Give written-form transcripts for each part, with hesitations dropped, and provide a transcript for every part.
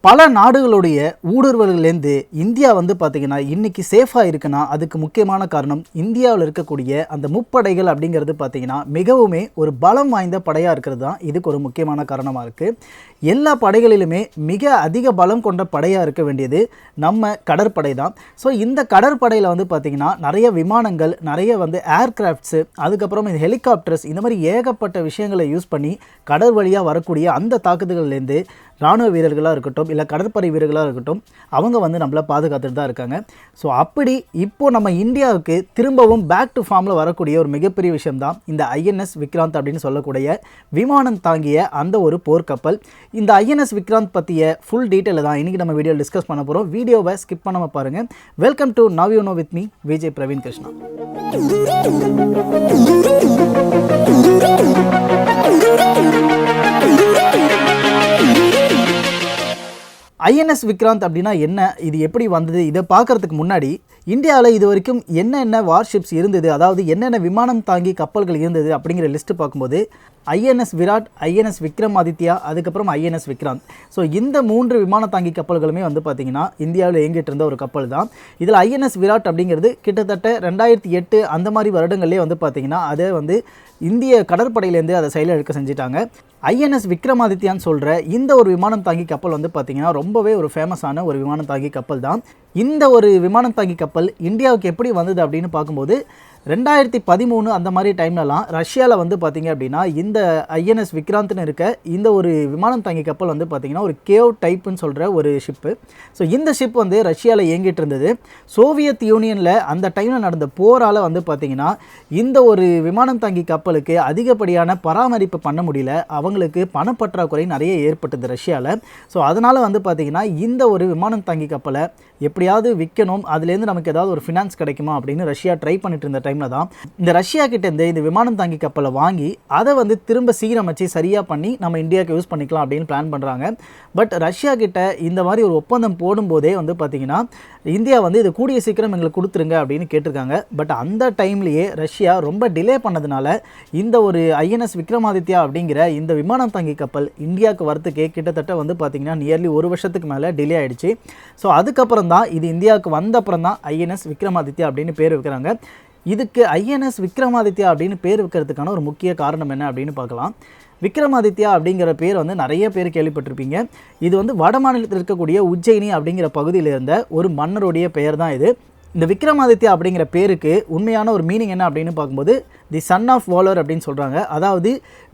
பல நாடுகளுடைய ஊடுருவல்கள்லேருந்து இந்தியா வந்து பார்த்திங்கன்னா இன்றைக்கி சேஃபாக இருக்குன்னா அதுக்கு முக்கியமான காரணம் இந்தியாவில் இருக்கக்கூடிய அந்த முப்படைகள் அப்படிங்கிறது பார்த்திங்கன்னா மிகவுமே ஒரு பலம் வாய்ந்த படையாக இருக்கிறது தான் இதுக்கு ஒரு முக்கியமான காரணமாக இருக்குது. எல்லா படைகளிலுமே மிக அதிக பலம் கொண்ட படையாக இருக்க வேண்டியது நம்ம கடற்படை தான். ஸோ இந்த கடற்படையில் வந்து பார்த்திங்கன்னா நிறைய விமானங்கள், நிறைய வந்து ஏர்கிராஃப்ட்ஸு, அதுக்கப்புறம் இந்த ஹெலிகாப்டர்ஸ், இந்த மாதிரி ஏகப்பட்ட விஷயங்களை யூஸ் பண்ணி கடல் வழியாக வரக்கூடிய அந்த தாக்குதல்கள்லேருந்து இராணுவ வீரர்களாக இருக்கட்டும் இல்லை கடற்படை வீரர்களாக இருக்கட்டும் அவங்க வந்து நம்மளை பாதுகாத்துட்டு தான் இருக்காங்க. ஸோ அப்படி இப்போது நம்ம இந்தியாவுக்கு திரும்பவும் பேக் டு ஃபார்மில் வரக்கூடிய ஒரு மிகப்பெரிய விஷயம்தான் இந்த INS விக்ராந்த் அப்படின்னு சொல்லக்கூடிய விமானம் தாங்கிய அந்த ஒரு போர்க்கப்பல். இந்த INS விக்ராந்த் பற்றிய ஃபுல் டீட்டெயில் தான் இன்றைக்கி நம்ம வீடியோ டிஸ்கஸ் பண்ண போகிறோம். வீடியோவை ஸ்கிப் பண்ணாமல் பாருங்கள். Welcome to now you know with me vjpraveenkrishna. INS Vikrant அப்படின்னா என்ன, இது எப்படி வந்தது, இதை பார்க்குறதுக்கு முன்னாடி இந்தியாவில் இது வரைக்கும் என்னென்ன வார்ஷிப்ஸ் இருந்தது, அதாவது என்னென்ன விமானம் தாங்கி கப்பல்கள் இருந்தது அப்படிங்கிற லிஸ்ட்டு பார்க்கும்போது INS விராட், INS விக்ரமாதித்யா, அதுக்கப்புறம் INS விக்ராந்த். ஸோ இந்த 3 விமான தாங்கி கப்பல்களுமே வந்து பார்த்திங்கன்னா இந்தியாவில் இயங்கிட்டு இருந்த ஒரு கப்பல் தான். இதில் INS விராட் அப்படிங்கிறது கிட்டத்தட்ட 2008 அந்த மாதிரி வருடங்கள்லேயே வந்து பார்த்திங்கன்னா அதை வந்து இந்திய கடற்படையிலேருந்து அதை செயல் எடுக்க செஞ்சுட்டாங்க. INS விக்ரமாதித்யான்னு சொல்கிற இந்த ஒரு விமானம் தாங்கி கப்பல் வந்து பார்த்திங்கன்னா ரொம்பவே ஒரு ஃபேமஸான ஒரு விமானம் தாங்கி கப்பல் தான். இந்த ஒரு விமானம் தாங்கி கப்பல் இந்தியாவுக்கு எப்படி வந்தது அப்படின்னு பார்க்கும்போது 2013 அந்த மாதிரி டைம்லலாம் ரஷ்யாவில் வந்து பார்த்திங்க அப்படின்னா இந்த INS விக்ராந்த்னு இருக்க இந்த ஒரு விமானம் தாங்கி கப்பல் வந்து பார்த்திங்கன்னா ஒரு கேவ் டைப்புன்னு சொல்கிற ஒரு ஷிப்பு. ஸோ இந்த ஷிப் வந்து ரஷ்யாவில் இயங்கிட்டு இருந்தது. சோவியத் யூனியனில் அந்த டைமில் நடந்த போரால் வந்து பார்த்திங்கன்னா இந்த ஒரு விமானம் தாங்கி கப்பலுக்கு அதிகப்படியான பராமரிப்பு பண்ண முடியல, அவங்களுக்கு பணப்பற்றாக்குறை நிறைய ஏற்பட்டது ரஷ்யாவில். ஸோ அதனால் வந்து பார்த்திங்கன்னா இந்த ஒரு விமானம் தாங்கி கப்பலை எப்படியாவது விற்கணும், அதுலேருந்து நமக்கு ஏதாவது ஒரு ஃபினான்ஸ் கிடைக்குமா அப்படின்னு ரஷ்யா ட்ரை பண்ணிட்டு இருந்த டைமில் தான் இந்த ரஷ்யா கிட்டேருந்து இந்த விமானம் தாங்கி கப்பலை வாங்கி அதை வந்து திரும்ப சீரமைச்சு சரியாக பண்ணி நம்ம இந்தியாவுக்கு யூஸ் பண்ணிக்கலாம் அப்படின்னு பிளான் பண்ணுறாங்க. பட் ரஷ்யா கிட்ட இந்த மாதிரி ஒரு ஒப்பந்தம் போடும்போதே வந்து பார்த்திங்கன்னா இந்தியா வந்து இது கூடிய சீக்கிரம் எங்களுக்கு கொடுத்துருங்க அப்படின்னு கேட்டிருக்காங்க. பட் அந்த டைம்லேயே ரஷ்யா ரொம்ப டிலே பண்ணதுனால இந்த ஒரு INS விக்ரமாதித்யா அப்படிங்கிற இந்த விமானம் தாங்கி கப்பல் இந்தியாவுக்கு வரத்துக்கே கிட்டத்தட்ட வந்து பார்த்திங்கன்னா நியர்லி 1 வருஷத்துக்கு மேலே டிலே ஆகிடுச்சு. ஸோ அதுக்கப்புறம் தான் இது இந்தியாவுக்கு வந்த அப்புறம் தான் INS விக்ரமாதித்யா அப்படின்னு பேர் வைக்கிறாங்க. இதுக்கு INS விக்ரமாதித்யா அப்படின்னு பேர் வைக்கிறதுக்கான ஒரு முக்கிய காரணம் என்ன அப்படின்னு பார்க்கலாம். விக்ரமாதித்யா அப்படிங்கிற பேர் வந்து நிறைய பேர் கேள்விப்பட்டிருப்பீங்க. இது வந்து வட மாநிலத்தில் இருக்கக்கூடிய உஜ்ஜயினி அப்படிங்கிற பகுதியில் இருந்த ஒரு மன்னருடைய பெயர் தான் இது. இந்த விக்ரமாதித்யா அப்படிங்கிற பேருக்கு உண்மையான ஒரு மீனிங் என்ன அப்படின்னு பார்க்கும்போது தி சன் ஆஃப் வாலர் அப்படின்னு சொல்கிறாங்க. அதாவது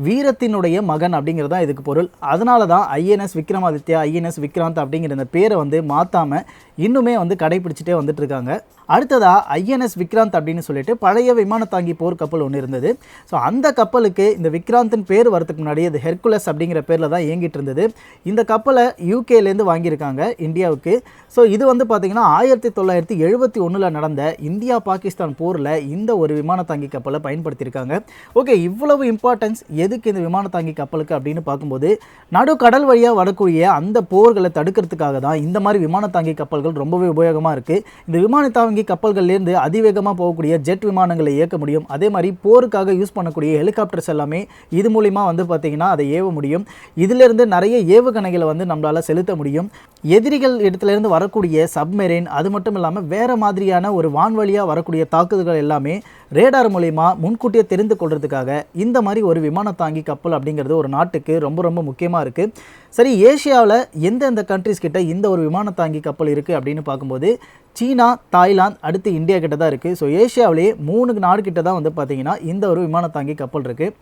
வீரத்தினுடைய மகன் அப்படிங்கிறது தான் இதுக்கு பொருள். அதனால தான் INS விக்ரமாதித்யா, INS விக்ராந்த் அப்படிங்கிற இந்த பேரை வந்து மாற்றாமல் இன்னுமே வந்து கடைபிடிச்சிட்டே வந்துட்டு இருக்காங்க. அடுத்ததாக INS விக்ராந்த் அப்படின்னு சொல்லிட்டு பழைய விமான தாங்கி போர் கப்பல் ஒன்று இருந்தது. ஸோ அந்த கப்பலுக்கு இந்த விக்ராந்தின் பேர் வரதுக்கு முன்னாடி அது ஹெர்குலஸ் அப்படிங்கிற பேரில் தான் இயங்கிட்டு இருந்தது. இந்த கப்பலை UKலேருந்து வாங்கியிருக்காங்க இந்தியாவுக்கு. ஸோ இது வந்து பார்த்திங்கன்னா 1971 நடந்த இந்தியா பாகிஸ்தான் போரில் இந்த ஒரு விமான தாங்கி கப்பலை பயன்படுத்தியிருக்காங்க. ஓகே, இவ்வளவு இம்பார்ட்டன்ஸ் எதுக்கு இந்த விமான தாங்கி கப்பலுக்கு அப்படின்னு பார்க்கும்போது நடு கடல் வழியாக வரக்கூடிய அந்த போர்களை தடுக்கிறதுக்காக தான் இந்த மாதிரி விமான தாங்கி கப்பல்கள் ரொம்பவே உபயோகமாக இருக்குது. இந்த விமான தாங்கி கப்பல்கள்லேருந்து அதிவேகமாக போகக்கூடிய ஜெட் விமானங்களை இயக்க முடியும். அதே மாதிரி போருக்காக யூஸ் பண்ணக்கூடிய ஹெலிகாப்டர்ஸ் எல்லாமே இது மூலிமா வந்து பார்த்திங்கன்னா அதை ஏவ முடியும். இதிலிருந்து நிறைய ஏவுகணைகளை வந்து நம்மளால் செலுத்த முடியும். எதிரிகள் இடத்துலேருந்து வரக்கூடிய சப்மெரைன், அது மட்டும் இல்லாமல் வேறு மாதிரியான ஒரு வான்வழியாக வரக்கூடிய தாக்குதல்கள் எல்லாமே ரேடார் மூலிமா முன்கூட்டியே தெரிந்து கொள்றதுக்காக இந்த மாதிரி ஒரு விமான தாங்கி கப்பல் அப்படிங்கிறது ஒரு நாட்டுக்கு ரொம்ப ரொம்ப முக்கியமாக இருக்குது. சரி, ஏஷியாவில் எந்தெந்த கண்ட்ரிஸ் கிட்ட இந்த ஒரு விமான தாங்கி கப்பல் இருக்குது அப்படின்னு பார்க்கும்போது சீனா, தாய்லாந்து, அடுத்து இந்தியா கிட்ட தான் இருக்குது. ஸோ ஏஷியாவிலேயே 3 நாடு கிட்ட தான் வந்து பார்த்திங்கன்னா இந்த ஒரு விமான தாங்கி கப்பல் இருக்குது.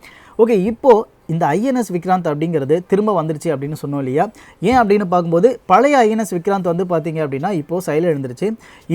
ஓகே, இப்போது இந்த INS விக்ராந்த் அப்படிங்கிறது திரும்ப வந்துருச்சு அப்படின்னு சொன்னோம் இல்லையா? ஏன் அப்படின்னு பார்க்கும்போது பழைய INS விக்ராந்த் வந்து பார்த்திங்க அப்படின்னா இப்போது செயல் எழுந்துருச்சு.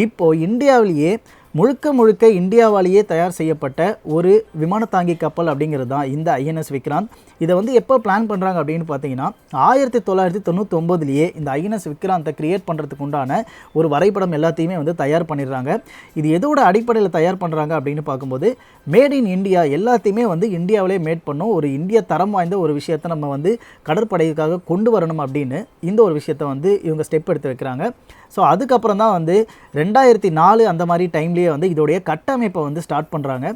இப்போது இந்தியாவிலேயே முழுக்க இந்தியாவாலேயே தயார் செய்யப்பட்ட ஒரு விமான தாங்கி கப்பல் அப்படிங்கிறது தான் இந்த INS விக்ராந்த். இதை வந்து எப்போ பிளான் பண்ணுறாங்க அப்படின்னு பார்த்தீங்கன்னா 1999லேயே இந்த INS விக்ராந்தை கிரியேட் பண்ணுறதுக்கு உண்டான ஒரு வரைபடம் எல்லாத்தையுமே வந்து தயார் பண்ணிடுறாங்க. இது எதோட அடிப்படையில் தயார் பண்ணுறாங்க அப்படின்னு பார்க்கும்போது மேட் இன் இந்தியா எல்லாத்தையுமே வந்து இந்தியாவிலே மேட் பண்ணும் ஒரு இந்திய தரம் வாய்ந்த ஒரு விஷயத்தை நம்ம வந்து கடற்படைக்காக கொண்டு வரணும் அப்படின்னு இந்த ஒரு விஷயத்தை வந்து இவங்க ஸ்டெப் எடுத்து வைக்கிறாங்க. ஸோ அதுக்கப்புறம் தான் வந்து 2004 அந்த மாதிரி டைம்லேயே வந்து இதோடைய கட்டமைப்பை வந்து ஸ்டார்ட் பண்ணுறாங்க.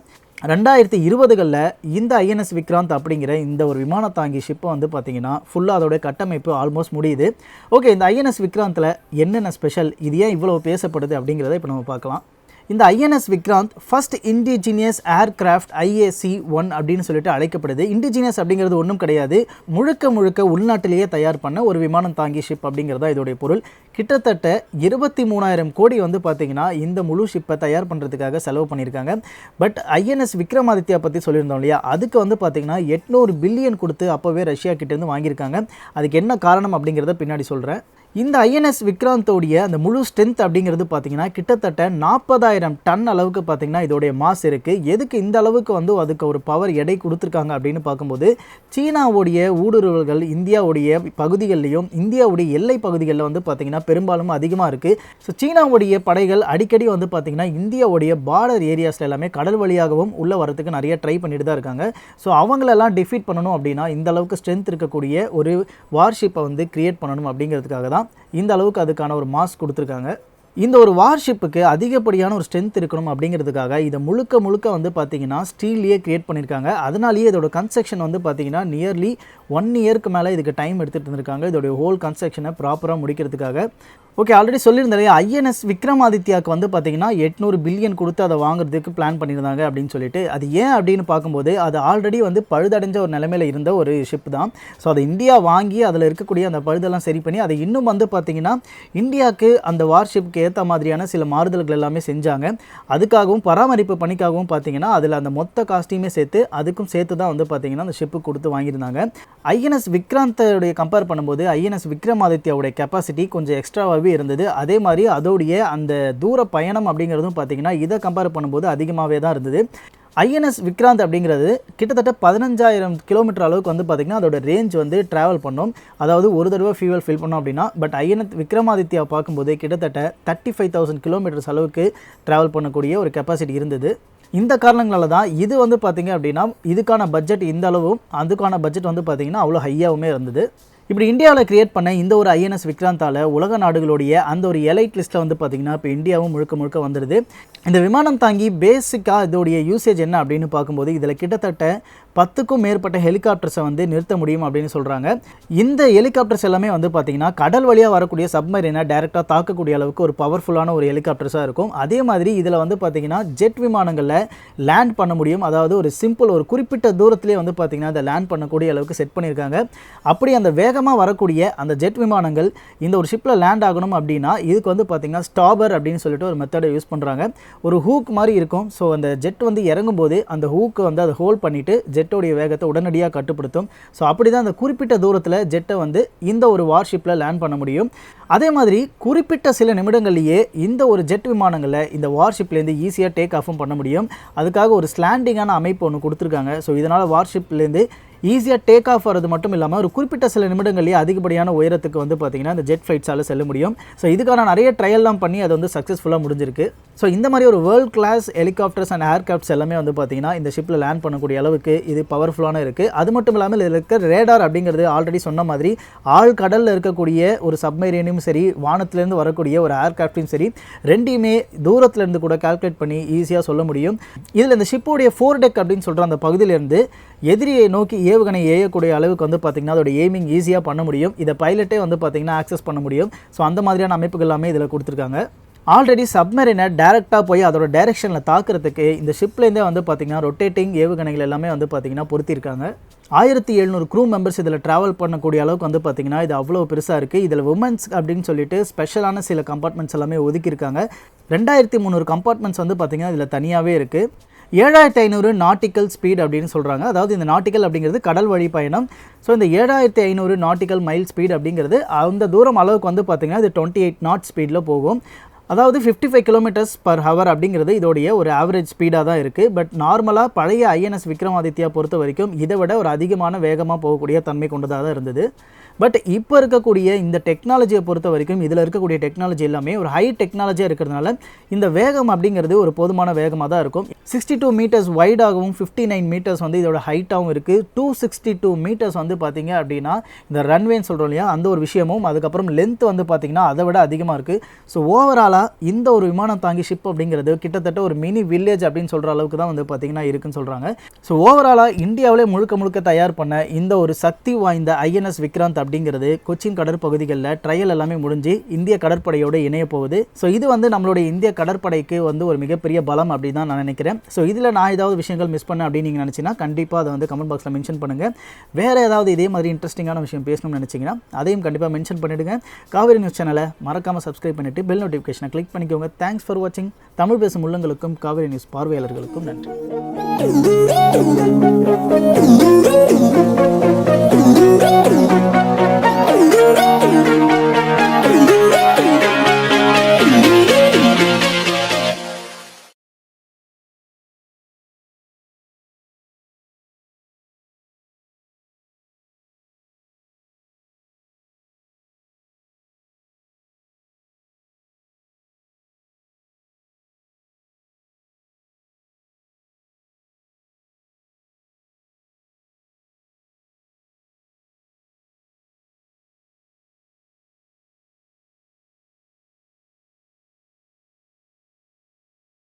2020களில் இந்த ஐஎன்எஸ் விக்ராந்த் அப்படிங்கிற இந்த ஒரு விமான தாங்கி ஷிப்பை வந்து பார்த்திங்கன்னா ஃபுல்லாக அதோட கட்டமைப்பு ஆல்மோஸ்ட் முடியுது. ஓகே, இந்த ஐஎன்எஸ் விக்ராந்தில் என்னென்ன ஸ்பெஷல், இது ஏன் இவ்வளோ பேசப்படுது அப்படிங்கிறத இப்போ நம்ம பார்க்கலாம். இந்த INS Vikrant first indigenous aircraft IAC-1 அப்படின்னு சொல்லிட்டு அழைக்கப்படுது. இண்டிஜினியஸ் அப்படிங்கிறது ஒன்றும் கிடையாது, முழுக்க உள்நாட்டிலேயே தயார் பண்ண ஒரு விமானம் தாங்கி ஷிப் அப்படிங்கிறதா இதோடைய பொருள். கிட்டத்தட்ட 23,000 கோடி வந்து பார்த்திங்கன்னா இந்த முழு ஷிப்பை தயார் பண்ணுறதுக்காக செலவு பண்ணியிருக்காங்க. பட் ஐஎன்எஸ் விக்ரமாதித்யா பற்றி சொல்லியிருந்தோம் இல்லையா, அதுக்கு வந்து பார்த்திங்கன்னா 800 பில்லியன் கொடுத்து அப்போவே ரஷ்யா கிட்டேருந்து வாங்கியிருக்காங்க. அதுக்கு என்ன காரணம் அப்படிங்கிறத பின்னாடி சொல்கிறேன். இந்த ஐஎன்எஸ் விக்ராந்தோடைய அந்த முழு ஸ்ட்ரென்த் அப்படிங்கிறது பார்த்திங்கன்னா கிட்டத்தட்ட 40,000 டன் அளவுக்கு பார்த்திங்கன்னா இதோடைய மாஸ் இருக்குது. எதுக்கு இந்த அளவுக்கு வந்து அதுக்கு ஒரு பவர் எடை கொடுத்துருக்காங்க அப்படின்னு பார்க்கும்போது, சீனாவுடைய ஊடுருவல்கள் இந்தியாவுடைய பகுதிகளிலையும் இந்தியாவுடைய எல்லை பகுதிகளில் வந்து பார்த்திங்கன்னா பெரும்பாலும் அதிகமாக இருக்குது. ஸோ சீனாவுடைய படைகள் அடிக்கடி வந்து பார்த்திங்கன்னா இந்தியாவுடைய பார்டர் ஏரியாஸில் எல்லாமே கடல் வழியாகவும் உள்ளே வரத்துக்கு நிறைய ட்ரை பண்ணிட்டு தான் இருக்காங்க. ஸோ அவங்களெல்லாம் டிஃபீட் பண்ணணும் அப்படின்னா இந்த அளவுக்கு ஸ்ட்ரென்த் இருக்கக்கூடிய ஒரு வார்ஷிப்பை வந்து கிரியேட் பண்ணணும் அப்படிங்கிறதுக்காக தான் இந்த அளவுக்கு அதுக்கான ஒரு மாஸ் கொடுத்துருக்காங்க. இந்த ஒரு வார்ஷிப்புக்கு அதிகப்படியான ஒரு ஸ்ட்ரென்த் இருக்கணும் அப்படிங்கிறதுக்காக இதை முழுக்க வந்து பார்த்திங்கன்னா ஸ்டீல்லையே கிரியேட் பண்ணியிருக்காங்க. அதனாலேயே இதோட கன்ஸ்ட்ரக்ஷன் வந்து பார்த்திங்கன்னா நியர்லி 1 இயருக்கு மேலே இதுக்கு டைம் எடுத்துகிட்டு இருந்திருக்காங்க இதோடைய ஹோல் கன்ஸ்ட்ரக்ஷனை ப்ராப்பராக முடிக்கிறதுக்காக. ஓகே, ஆல்ரெடி சொல்லியிருந்தாலே ஐஎன்எஸ் விக்ரமாதித்யாவுக்கு வந்து பார்த்திங்கன்னா 800 பில்லியன் கொடுத்து அதை வாங்குறதுக்கு பிளான் பண்ணியிருந்தாங்க அப்படின்னு சொல்லிட்டு. அது ஏன் அப்படின்னு பார்க்கும்போது அது ஆல்ரெடி வந்து பழுதடைஞ்ச ஒரு நிலைமையில் இருந்த ஒரு ஷிப் தான். ஸோ அதை இந்தியா வாங்கி அதில் இருக்கக்கூடிய அந்த பழுதெல்லாம் சரி பண்ணி அதை இன்னும் வந்து பார்த்திங்கன்னா இந்தியாவுக்கு அந்த வார்ஷிப்புக்கு ஏற்ற மாதிரியான சில மாறுதல்கள் எல்லாமே செஞ்சாங்க. அதுக்காகவும் பராமரிப்பு பணிக்காகவும் பார்த்திங்கன்னா அதில் அந்த மொத்த காஸ்ட்டையுமே சேர்த்து அதுக்கும் சேர்த்து தான் வந்து பார்த்திங்கன்னா அந்த ஷிப்பு கொடுத்து வாங்கியிருந்தாங்க. ஐஎன்எஸ் விக்ராந்தோடைய கம்பேர் பண்ணும்போது ஐஎன்எஸ் விக்ரமாதித்யாவுடைய கெப்பாசிட்டி கொஞ்சம் எக்ஸ்ட்ராவாக இருந்தது. அதே மாதிரி அதோடைய அந்த தூர பயணம் அப்படிங்கிறதும் பார்த்திங்கன்னா இதை கம்பேர் பண்ணும்போது அதிகமாகவே தான் இருந்தது. ஐஎன்எஸ் விக்ராந்த் அப்படிங்கிறது கிட்டத்தட்ட 15,000 கிலோமீட்டர் அளவுக்கு வந்து பார்த்திங்கன்னா அதோட ரேஞ்ச் வந்து ட்ராவல் பண்ணோம். அதாவது ஒரு தடவை ஃபியூவல் ஃபில் பண்ணோம் அப்படின்னா. பட் ஐஎன்எஸ் விக்ரமாதித்யா பார்க்கும்போது கிட்டத்தட்ட 35,000 கிலோமீட்டர்ஸ் அளவுக்கு ட்ராவல் பண்ணக்கூடிய ஒரு கெப்பாசிட்டி இருந்தது. இந்த காரணங்களால தான் இது வந்து பார்த்திங்க அப்படின்னா இதுக்கான பட்ஜெட் இந்த அளவும் அதுக்கான பட்ஜெட் வந்து பார்த்திங்கன்னா அவ்வளோ ஹையாகவுமே இருந்தது. இப்படி இந்தியாவில் கிரியேட் பண்ண இந்த ஒரு ஐஎன்எஸ் விக்ராந்தால் உலக நாடுகளுடைய அந்த ஒரு எலைட் லிஸ்ட்டில் வந்து பார்த்திங்கன்னா இப்போ இந்தியாவும் முழுக்க வந்துடுது. இந்த விமானம் தாங்கி பேசிக்காக இதோடைய யூசேஜ் என்ன அப்படின்னு பார்க்கும்போது இதில் கிட்டத்தட்ட 10க்கும் மேற்பட்ட ஹெலிகாப்டர்ஸை வந்து நிறுத்த முடியும் அப்படின்னு சொல்கிறாங்க. இந்த ஹெலிகாப்டர்ஸ் எல்லாமே வந்து பார்த்திங்கன்னா கடல் வழியாக வரக்கூடிய சப்மரீனை டைரெக்டாக தாக்கக்கூடிய அளவுக்கு ஒரு பவர்ஃபுல்லான ஒரு ஹெலிகாப்டர்ஸாக இருக்கும். அதே மாதிரி இதில் வந்து பார்த்திங்கன்னா ஜெட் விமானங்களில் லேண்ட் பண்ண முடியும். அதாவது ஒரு ஒரு குறிப்பிட்ட தூரத்திலே வந்து பார்த்திங்கன்னா அதை லேண்ட் பண்ணக்கூடிய அளவுக்கு செட் பண்ணியிருக்காங்க. அப்படி அந்த வேகமாக வரக்கூடிய அந்த ஜெட் விமானங்கள் இந்த ஒரு ஷிப்பில் லேண்ட் ஆகணும் அப்படின்னா இதுக்கு வந்து பார்த்திங்கன்னா ஸ்டாபர் அப்படின்னு சொல்லிட்டு ஒரு மெத்தடை யூஸ் பண்ணுறாங்க. ஒரு ஹூக் மாதிரி இருக்கும். ஸோ அந்த ஜெட் வந்து இறங்கும் போது அந்த ஹூக்கை வந்து அதை ஹோல்ட் பண்ணிவிட்டு ஜெட்டோடைய வேகத்தை உடனடியாக கட்டுப்படுத்தும். ஸோ அப்படி தான் அந்த குறிப்பிட்ட தூரத்தில் ஜெட்டை வந்து இந்த ஒரு வார்ஷிப்பில் லேண்ட் பண்ண முடியும். அதே மாதிரி குறிப்பிட்ட சில நிமிடங்கள்லேயே இந்த ஒரு ஜெட் விமானங்களில் இந்த வார்ஷிப்லேருந்து ஈஸியாக டேக் ஆஃபும் பண்ண முடியும். அதுக்காக ஒரு ஸ்லாண்டிங்கான அமைப்பு ஒன்று கொடுத்துருக்காங்க. ஸோ இதனால் வார்ஷிப்லேருந்து ஈஸியாக டேக் ஆஃப் ஆகிறது மட்டும் இல்லாமல் ஒரு குறிப்பிட்ட சில நிமிடங்கள்லேயே அதிகப்படியான உயரத்துக்கு வந்து பார்த்திங்கன்னா இந்த ஜெட் ஃப்ளைட்ஸால் செல்ல முடியும். ஸோ இதுக்கான நிறைய ட்ரையல்லாம் பண்ணி அது வந்து சக்ஸஸ்ஃபுல்லாக முடிஞ்சிருக்கு. ஸோ இந்த மாதிரி ஒரு world class helicopters and aircrafts எல்லாமே வந்து பார்த்திங்கன்னா இந்த ஷிப்பில் லேண்ட் பண்ணக்கூடிய அளவுக்கு இது பவர்ஃபுல்லான இருக்குது. அது மட்டும் இல்லாமல் இதில் இருக்க ரேடார் அப்படிங்கிறது ஆல்ரெடி சொன்ன மாதிரி ஆழ்கடலில் இருக்கக்கூடிய ஒரு சப்மரீனையும் சரி வானத்திலேருந்து வரக்கூடிய ஒரு ஏர்கிராஃப்டையும் சரி ரெண்டையுமே தூரத்துலேருந்து கூட கால்குலேட் பண்ணி ஈஸியாக சொல்ல முடியும். இதில் இந்த ஷிப்போடைய 4 டெக் அப்படின்னு சொல்கிற அந்த பகுதியிலேருந்து எதிரியை நோக்கி ஏவுகணை ஏயக்கூடிய அளவுக்கு வந்து பார்த்திங்கன்னா அதோட எய்மிங் ஈஸியாக பண்ண முடியும். இதை பைலட்டே வந்து பார்த்திங்கன்னா ஆக்சஸ் பண்ண முடியும். ஸோ அந்த மாதிரியான அமைப்புகள் எல்லாமே இதில் கொடுத்துருக்காங்க. ஆல்ரெடி சப்மரீனை டேரெக்டாக போய் அதோட டைரெக்ஷனில் தாக்குறதுக்கு இந்த ஷிப்லேருந்தே வந்து பார்த்திங்கன்னா ரொட்டேட்டிங் ஏவுகணைகள் எல்லாமே வந்து பார்த்திங்கன்னா பொருத்திருக்காங்க. 1700 க்ரூ மெம்பர்ஸ் இதில் ட்ராவல் பண்ணக்கூடிய அளவுக்கு வந்து பார்த்திங்கன்னா இது அவ்வளோ பெருசாக இருக்குது. இதில் உமன்ஸ் அப்படின்னு சொல்லிட்டு ஸ்பெஷலான சில கம்பார்ட்மெண்ட்ஸ் எல்லாமே ஒதுக்கியிருக்காங்க. 2300 கம்பார்ட்மெண்ட்ஸ் வந்து பார்த்திங்கன்னா இதில் தனியாகவே இருக்குது. 7500 நாட்டிக்கல் ஸ்பீட் அப்படின்னு சொல்கிறாங்க. அதாவது இந்த நாட்டிக்கல் அப்படிங்கிறது கடல் வழி பயணம். ஸோ இந்த 7500 நாட்டிக்கல் மைல் ஸ்பீட் அப்படிங்கிறது அந்த தூரம் அளவுக்கு வந்து பார்த்திங்கன்னா இது 28 நாட் ஸ்பீடில் போகும். அதாவது 55 கிலோமீட்டர்ஸ் பர் ஹவர் அப்படிங்கிறது இதோடைய ஒரு ஆவரேஜ் ஸ்பீடாக தான் இருக்குது. பட் நார்மலாக பழைய ஐஎன்எஸ் விக்ரமாதித்யா பொறுத்த வரைக்கும் இதை விட ஒரு அதிகமான வேகமாக போகக்கூடிய தன்மை கொண்டதாக தான் இருந்தது. பட் இப்போ இருக்கக்கூடிய இந்த டெக்னாலஜியை பொறுத்த வரைக்கும் இதில் இருக்கக்கூடிய டெக்னாலஜி எல்லாமே ஒரு ஹை டெக்னாலஜியாக இருக்கிறதுனால இந்த வேகம் அப்படிங்கிறது ஒரு போதுமான வேகமாக தான் இருக்கும். 62 மீட்டர்ஸ் வைடாகவும் 59 மீட்டர்ஸ் வந்து இதோட ஹைட்டாகவும் இருக்குது. 262 மீட்டர்ஸ் வந்து பார்த்திங்க அப்படின்னா இந்த ரன்வேன்னு சொல்கிறோம் இல்லையா அந்த ஒரு விஷயமும் அதுக்கப்புறம் லென்த் வந்து பார்த்திங்கன்னா அதை விட அதிகமாக இருக்குது. ஸோ ஓவராலாக ஓவராலாக இந்த ஒரு விமானம் தாங்கி ஷிப் அப்படிங்கிறது கிட்டத்தட்ட ஒரு மினி வில்லேஜ் அப்படின்னு சொல்கிற அளவுக்கு தான் வந்து பார்த்திங்கன்னா இருக்குன்னு சொல்கிறாங்க. ஸோ ஓவராலாக இந்தியாவிலே முழுக்க தயார் பண்ண இந்த ஒரு சக்தி வாய்ந்த INS விக்ராந்த் அப்படிங்கிறது கொச்சின் கடற்பகுதிகளில் ட்ரையல் எல்லாமே முடிஞ்சு இந்திய கடற்படையோடு இணைய போகுது. ஸோ இது வந்து நம்மளுடைய இந்திய கடற்படைக்கு வந்து ஒரு மிகப்பெரிய பலம் அப்படின்னு தான் நான் நினைக்கிறேன். ஸோ இதில் நான் ஏதாவது விஷயங்கள் மிஸ் பண்ணேன் அப்படின்னு நீங்கள் நினச்சிங்கன்னா கண்டிப்பாக அதை வந்து கமெண்ட் பாக்ஸில் மென்ஷன் பண்ணுங்கள். வேறு ஏதாவது இதே மாதிரி இன்ட்ரெஸ்டிங்கான விஷயம் பேசணும்னு நினச்சிங்கன்னா அதையும் கண்டிப்பாக மென்ஷன் பண்ணிவிடுங்க. காவேரி நியூஸ் சேனலை மறக்காமல் சப்ஸ்கிரைப் பண்ணிவிட்டு பெல் நோட்டிஃபிகேஷனை கிளிக் பண்ணிக்கோங்க. தேங்க்ஸ் ஃபார் வாட்சிங். தமிழ் பேசும் உள்ளங்களுக்கும் காவேரி நியூஸ் பார்வையாளர்களுக்கும் நன்றி.